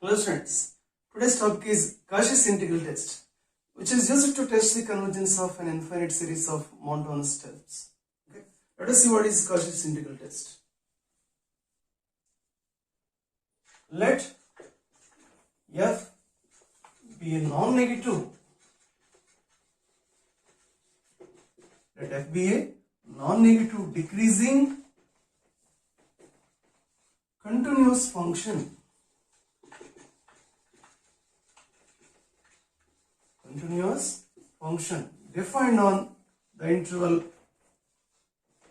Hello students, today's topic is Cauchy's integral test, which is used to test the convergence of an infinite series of monotonous steps. Okay, let us see what is Cauchy's integral test. Let f be a non-negative. Let f be a non-negative decreasing continuous function. Continuous function defined on the interval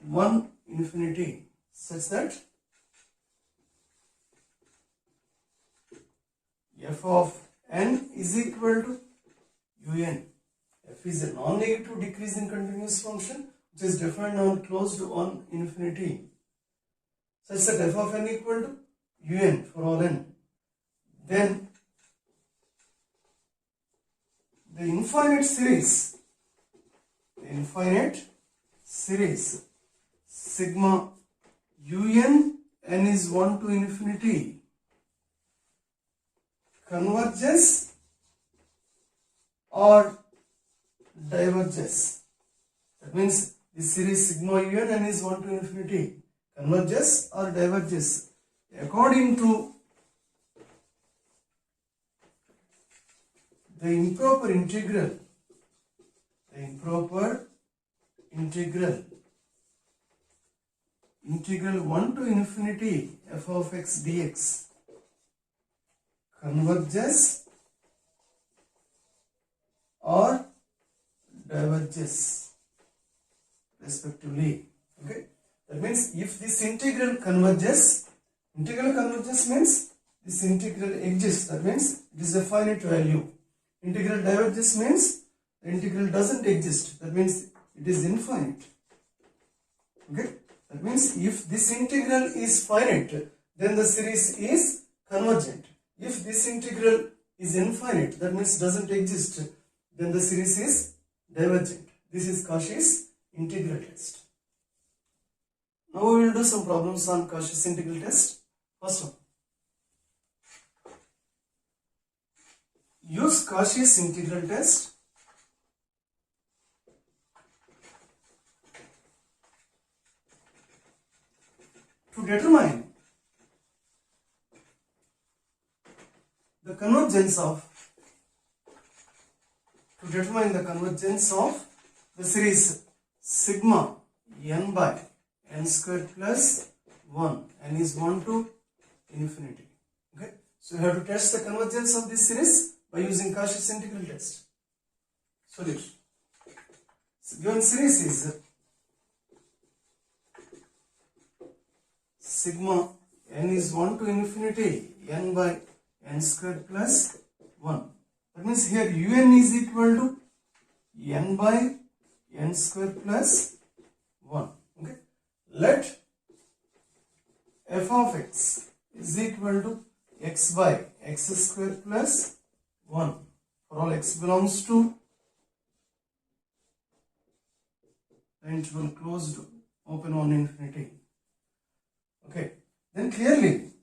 1 infinity such that f of n is equal to un. F is a non-negative decreasing continuous function which is defined on closed on infinity such that f of n equal to un for all n. Then the infinite series sigma un n is 1 to infinity converges or diverges. That means the series sigma un n is 1 to infinity converges or diverges according to the improper integral 1 to infinity f of x dx converges or diverges respectively. Okay, that means if this integral converges means this integral exists, that means it is a finite value. Integral diverges means the integral doesn't exist, that means it is infinite. Okay, that means if this integral is finite, then the series is convergent. If this integral is infinite, that means doesn't exist, then the series is divergent. This is Cauchy's integral test. Now we will do some problems on Cauchy's integral test. First one. Use Cauchy's integral test to determine the convergence of the series sigma n by n square plus 1, n is 1 to infinity. Okay, so you have to test the convergence of this series by using Cauchy's integral test. Solution. So given series is sigma n is 1 to infinity n by n square plus 1. That means here un is equal to n by n square plus 1. Okay. Let f of x is equal to x by x square plus 1 for all x belongs to the interval closed open on infinity. Okay, then clearly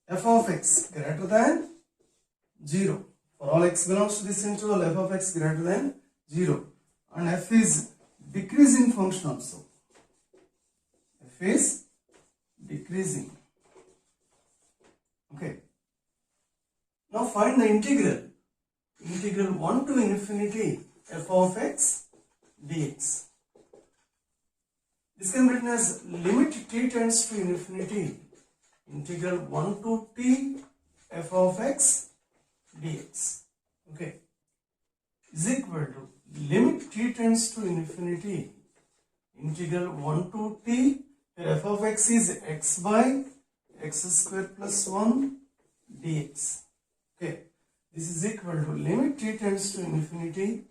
f of x greater than 0 for all x belongs to this interval, f of x greater than 0, and f is decreasing function also. F is decreasing. Okay, now find the integral 1 to infinity f of x dx. This can be written as limit t tends to infinity integral 1 to t f of x dx. Okay, is equal to limit t tends to infinity integral 1 to t, where f of x is x by x square plus 1 dx. Okay, this is equal to limit t tends to infinity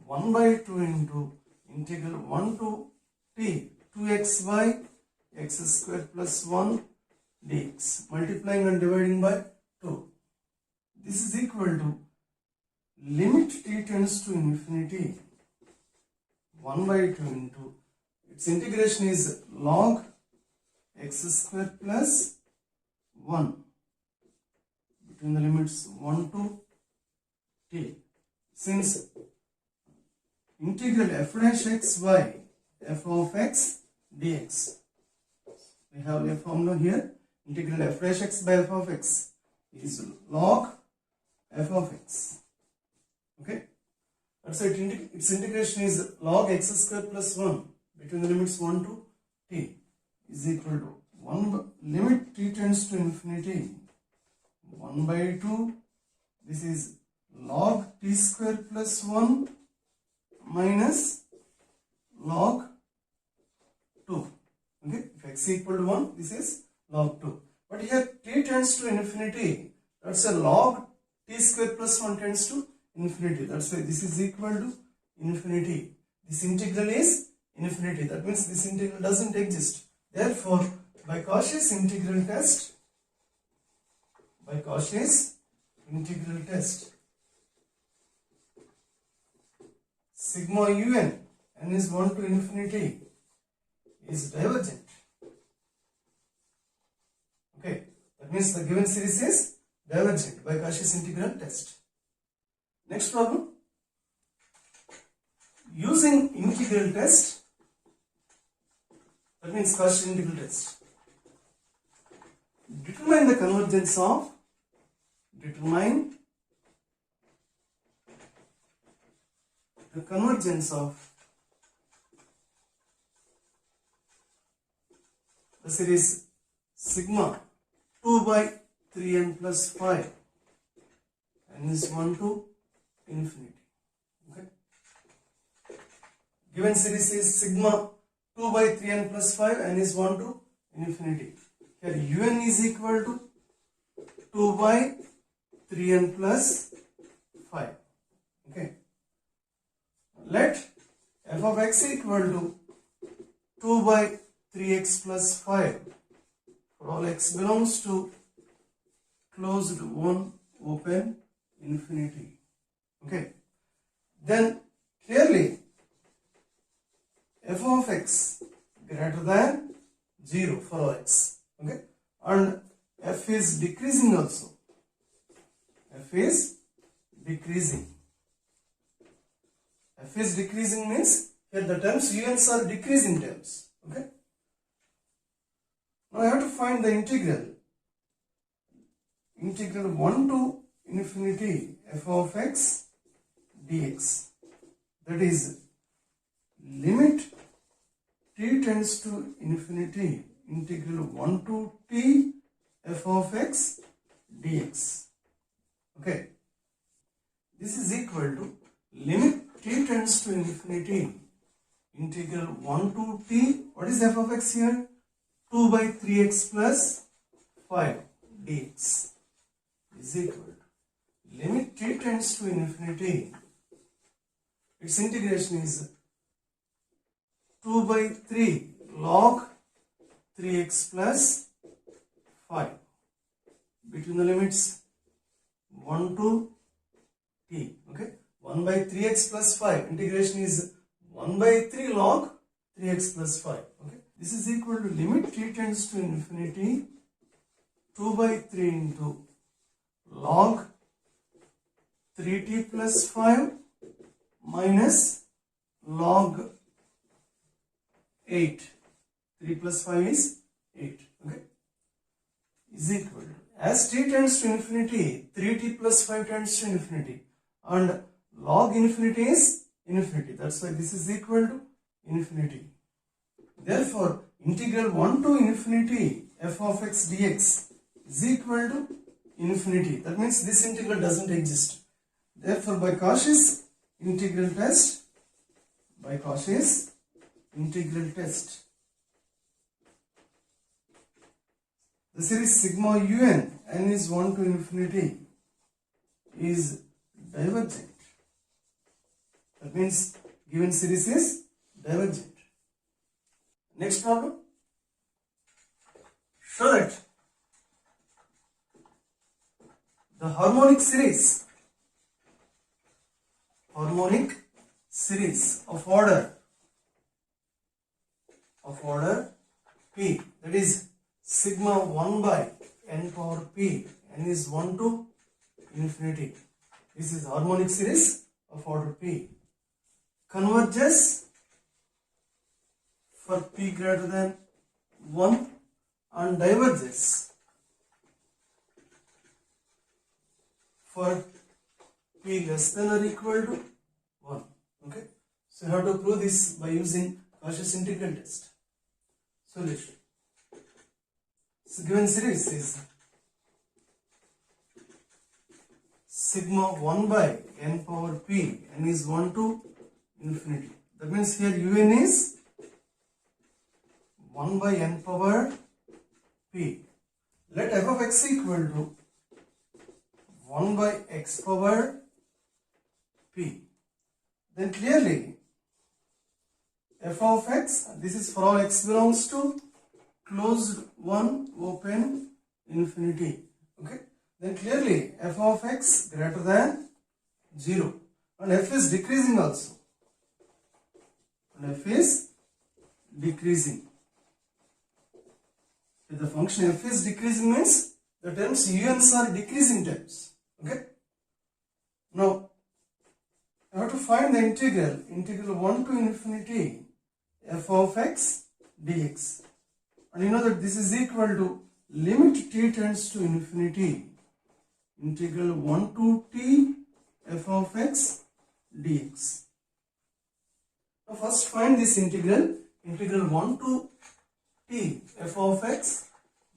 1 by 2 into integral 1 to t 2x by x square plus 1 dx, multiplying and dividing by 2. This is equal to limit t tends to infinity 1 by 2 into its integration is log x square plus 1 between the limits 1 to t. Since integral f dash x by f of x dx, we have a formula here. Integral f dash x by f of x is log f of x. Okay, that's why its integration is log x square plus 1 between the limits 1 to t is equal to 1 limit t tends to infinity 1 by 2. This is log t square plus 1 minus log 2. Okay, if x equal to 1, this is log 2. But here t tends to infinity, that's a log t square plus 1 tends to infinity. That's why this is equal to infinity. This integral is infinity. That means this integral doesn't exist. Therefore, by Cauchy's integral test, sigma un, n is 1 to infinity, is divergent. Okay, that means the given series is divergent by Cauchy's integral test. Next problem. Using integral test, that means Cauchy's integral test, determine the convergence of the series sigma 2 by 3n plus 5, n is 1 to infinity. Okay, given series is sigma 2 by 3n plus 5, n is 1 to infinity. Here un is equal to 2 by 3n plus 5. Okay, let f of x equal to 2 by 3x plus 5 for all x belongs to closed 1 open infinity. Okay, then clearly f of x greater than 0 for all x. Okay, and f is decreasing also. F is decreasing. F is decreasing means here the terms un's are decreasing terms. Okay, now I have to find the integral 1 to infinity f of x dx, that is limit t tends to infinity integral 1 to t f of x dx. Okay, this is equal to limit t tends to infinity integral 1 to t, what is f of x here? 2 by 3x plus 5 dx is equal to limit t tends to infinity, its integration is 2 by 3 log 3x plus 5 between the limits 1 to t. Okay, 1 by 3x plus 5 integration is 1 by 3 log 3x plus 5. Okay, this is equal to limit t tends to infinity 2 by 3 into log 3t plus 5 minus log 8. 3 plus 5 is 8. Okay, is equal to, as t tends to infinity, 3t plus 5 tends to infinity, and log infinity is infinity. That's why this is equal to infinity. Therefore, integral 1 to infinity f of x dx is equal to infinity. That means this integral doesn't exist. Therefore, by Cauchy's integral test, the series sigma un, n is 1 to infinity, is divergent. That means given series is divergent. Next problem. Show that the harmonic series of order p, that is sigma 1 by n power p, n is 1 to infinity. This is harmonic series of order p. Converges for p greater than 1 and diverges for p less than or equal to 1. Okay. So you have to prove this by using Cauchy's integral test. Solution. So given series is sigma 1 by n power p, n is 1 to infinity. That means here un is 1 by n power p. Let f of x equal to 1 by x power p. Then clearly f of x, this is for all x belongs to closed 1 open infinity. Okay. Then clearly f of x greater than 0 and f is decreasing also. And f is decreasing. If the function f is decreasing means the terms uns are decreasing terms. Okay. Now I have to find the integral 1 to infinity f of x dx. And you know that this is equal to limit t tends to infinity integral 1 to t f of x dx. Now first find this integral 1 to t f of x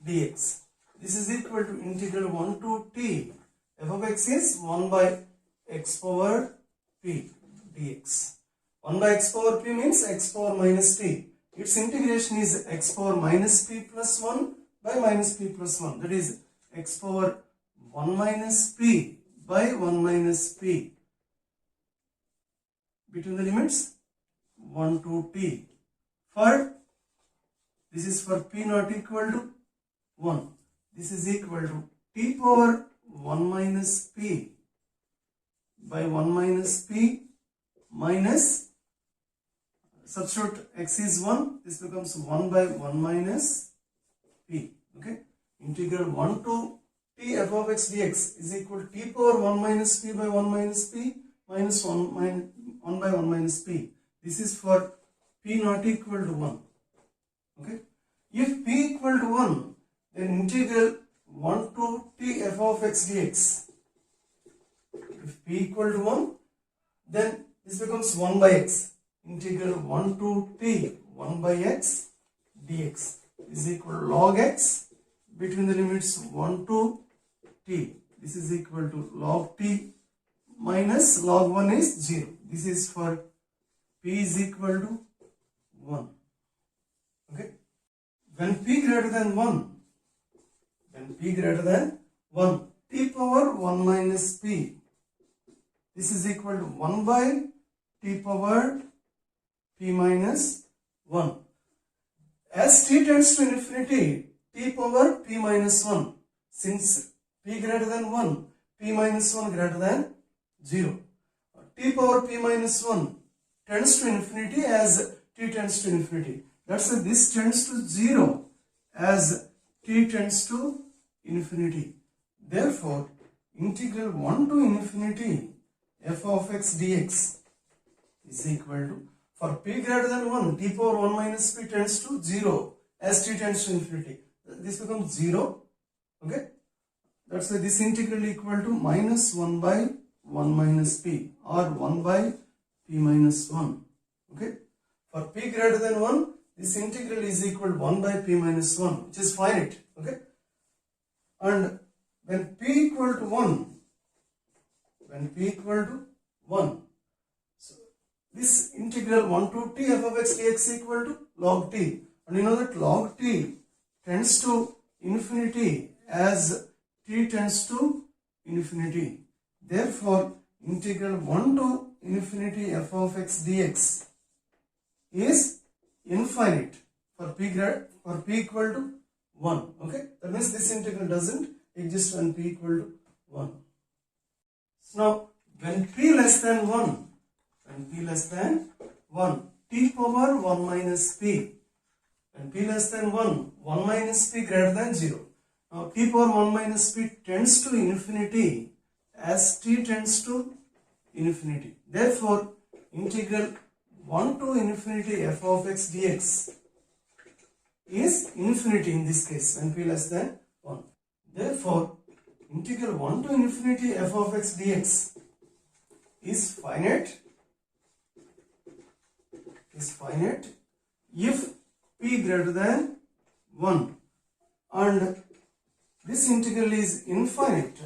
dx. This is equal to integral 1 to t f of x is 1 by x power p dx. 1 by x power p means x power minus t. Its integration is x power minus p plus 1 by minus p plus 1. That is x power 1 minus p by 1 minus p between the limits 1 to t. For this is for p not equal to 1. This is equal to t power 1 minus p by 1 minus p minus, substitute x is 1, this becomes 1 by 1 minus p. Okay. Integral 1 to t f of x dx is equal to t power 1 minus p by 1 minus p minus 1 by 1 minus p. This is for p not equal to 1. Okay. If p equal to 1, then integral 1 to t f of x dx. If p equal to 1, then this becomes 1 by x. Integral 1 to t 1 by x dx is equal to log x between the limits 1 to t. This is equal to log t minus log 1 is 0. This is for p is equal to 1. Okay. When p greater than 1, t power 1 minus p, this is equal to 1 by t power p minus 1. As t tends to infinity, t power p minus 1. Since p greater than 1, p minus 1 greater than 0. T power p minus 1 tends to infinity as t tends to infinity. That's why this tends to 0 as t tends to infinity. Therefore, integral 1 to infinity f of x dx is equal to, for p greater than 1, t power 1 minus p tends to 0 as t tends to infinity. This becomes 0. Okay. That's why this integral equal to minus 1 by 1 minus p or 1 by p minus 1. Okay. For p greater than 1, this integral is equal to 1 by p minus 1, which is finite. Okay. And when p equal to 1, so this integral 1 to t f of x dx equal to log t, and you know that log t tends to infinity as t tends to infinity. Therefore, integral 1 to infinity f of x dx is infinite for p equal to 1. Okay, that means this integral doesn't exist when p equal to 1. So now when p less than 1, t power 1 minus p, When p less than 1, 1 minus p greater than 0. Now p power 1 minus p tends to infinity as t tends to infinity. Therefore, integral 1 to infinity f of x dx is infinity in this case when p less than 1. Therefore, integral 1 to infinity f of x dx is finite if p greater than 1, and this integral is infinite.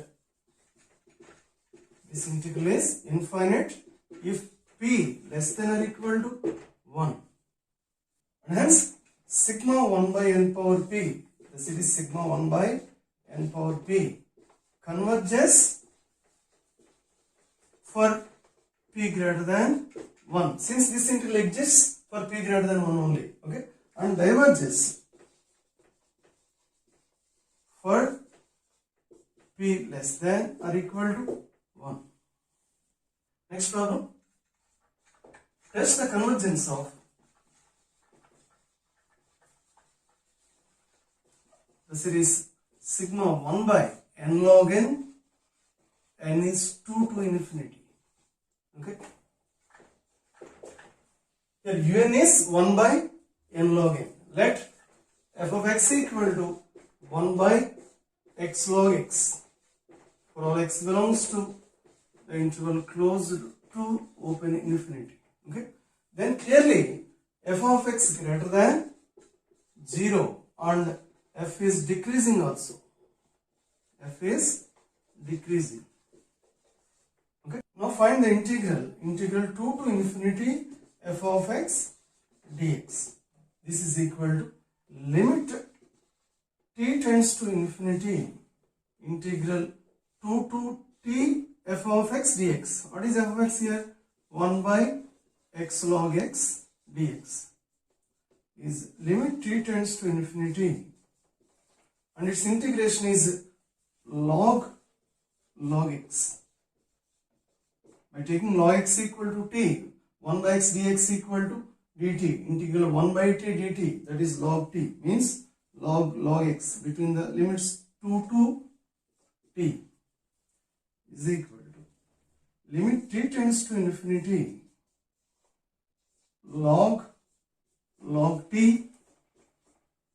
This integral is infinite if p less than or equal to 1. And hence sigma 1 by n power p, the series sigma 1 by n power p converges for p greater than 1. Since this integral exists for p greater than 1 only, okay, and diverges for p less than or equal to 1. Next problem. Test the convergence of the series sigma 1 by n log n is 2 to infinity. Okay. Here un is 1 by n log n. Let f of x equal to 1 by x log x for all x belongs to the interval closed to open infinity. Okay. Then clearly f of x greater than 0 and f is decreasing also. F is decreasing. Okay. Now find the integral 2 to infinity f of x dx. This is equal to limit t tends to infinity integral 2 to t f of x dx. What is f of x here? 1 by x log x dx is limit t tends to infinity, and its integration is log x. By taking log x equal to t, 1 by x dx equal to dt, integral 1 by t dt, that is log t, means log x between the limits 2 to t is equal to limit t tends to infinity log t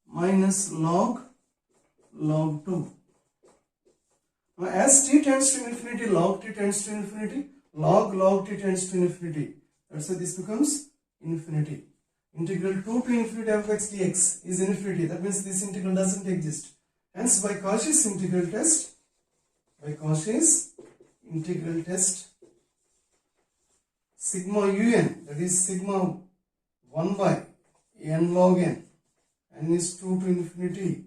minus log 2. Now as t tends to infinity, log t tends to infinity, log t tends to infinity. That's why this becomes infinity. Integral 2 to infinity f of x dx is infinity. That means this integral doesn't exist. Hence by Cauchy's integral test, sigma un, that is sigma 1 by n log n is 2 to infinity,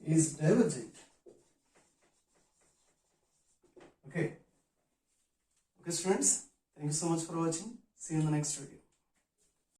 is divergent. Okay. Okay students, thank you so much for watching. See you in the next video.